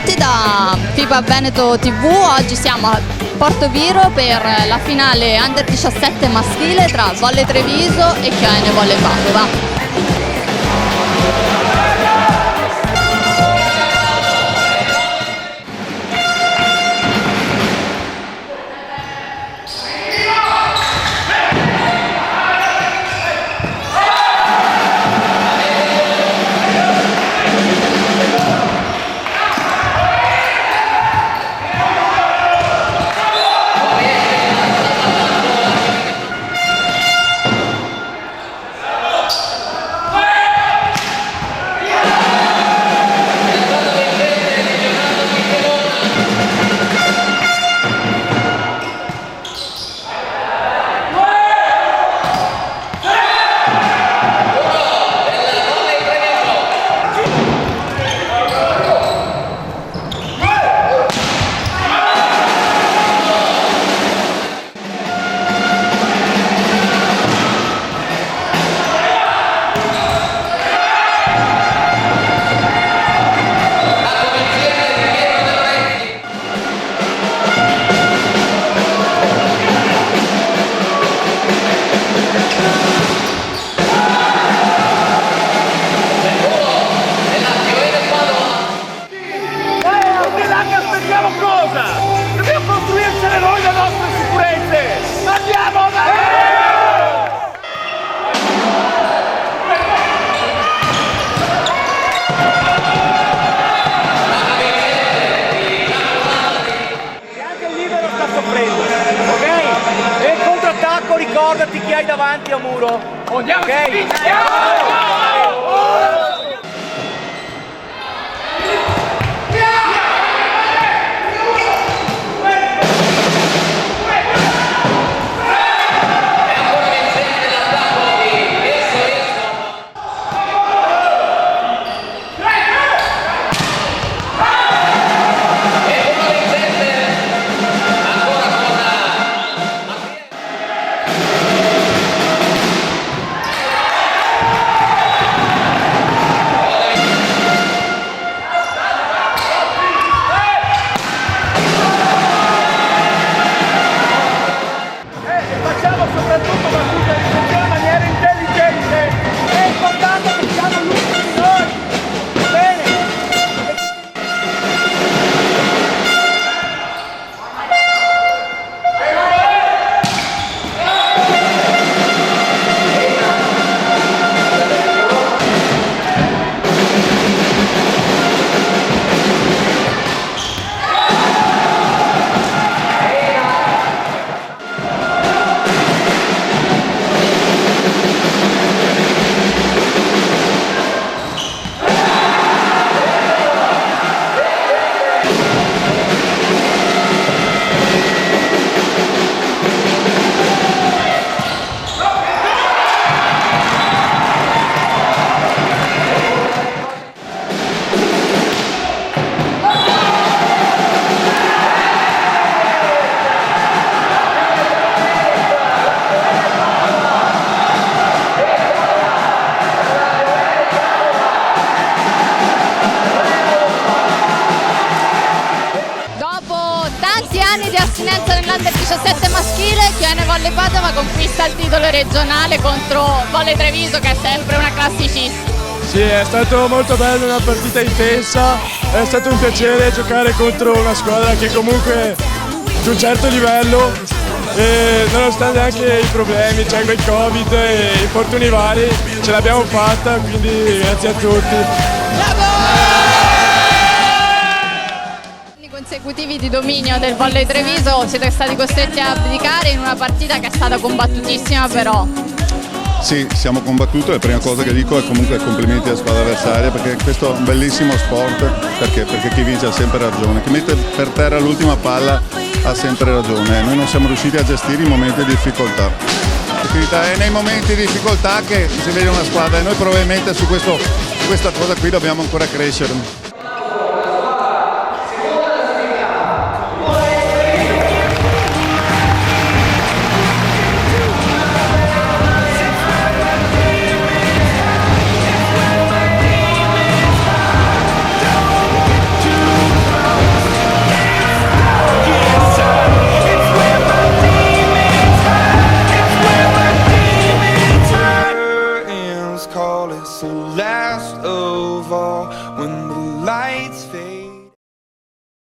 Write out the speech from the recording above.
tutti da FIBA Veneto TV. Oggi siamo a Porto Viro per la finale Under 17 maschile tra Volley Treviso e Chiane Volley Padova. Dobbiamo costruircene noi le nostre sicurezze! Andiamo avanti! E anche il libero sta soffrendo, ok? E il contrattacco ricordati chi hai davanti a muro. Andiamo! Ok? Soprattutto battute di funzione in maniera intelligente. È importante che siamo l'uno di noi. Va bene? Di astinenza nell'Under 17 maschile, Chiane Volley Padova conquista il titolo regionale contro Volley Treviso, che è sempre una classicista. Sì, è stato molto bello, una partita intensa, è stato un piacere giocare contro una squadra che comunque di un certo livello, e nonostante anche i problemi, cioè quel Covid e i infortuni vari, ce l'abbiamo fatta, quindi grazie a tutti. Consecutivi di dominio del Volley Treviso, siete stati costretti a abdicare in una partita che è stata combattutissima però. Sì, siamo combattuti, la prima cosa che dico è comunque complimenti alla squadra avversaria, perché questo è un bellissimo sport, perché chi vince ha sempre ragione, chi mette per terra l'ultima palla ha sempre ragione, noi non siamo riusciti a gestire i momenti di difficoltà. È nei momenti di difficoltà che si vede una squadra e noi probabilmente su questa cosa qui dobbiamo ancora crescere.